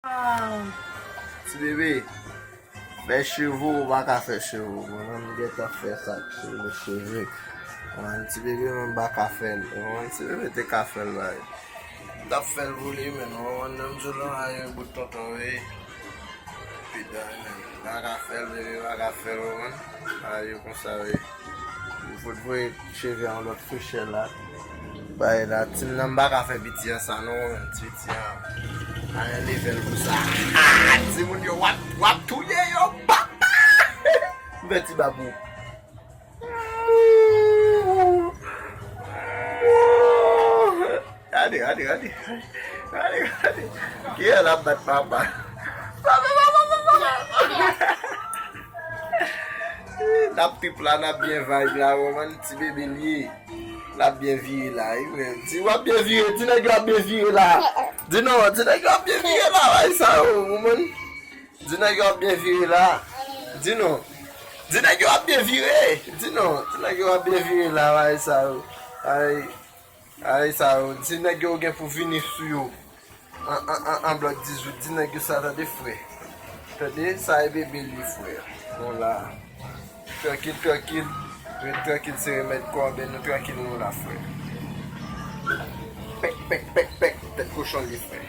Ti bebe, fè chevou ou baka fè chevou. Mwen get a fè sak le chevou. Ti bebe mwen baka fè. Ti bebe te ka fè bay. Ta fè voulé men. Mwen nan jolan a yon bout tonton we. Pidan men. Baka fè bebe, baka fè mwen. A yon konsa we. Fout vwe cheve an lot fèche la. Bay la, tim nan baka fè biti an sa nou men. Ti biti an. A yon level pou sa. Ti moun yo wap touye yo papa. Beti babou. Adi. Kiye la bat papa. La pip la na bien vibe la woman. Ti bebe liye. La bien vire la. Ti wap bien vire. Ti nèg wap bien vire la. Di nou, ti nèg wap bien vire la. Why sa woman? Di nèg wap bien vire la. Di nou. Di nèg wap bien vire. Di nou. Ti nèg wap bien vire la. Why sa Ay sa di nèg yo gen pou vini sou yo. En bloc 18. Di nèg yo sa ta de fwe. Tade, sa e bebe li fwe. Bon la. Tranquille. Tranquille se remet kwa ben nou tranquille nou la fwe. Pek, tête cochon li fwe.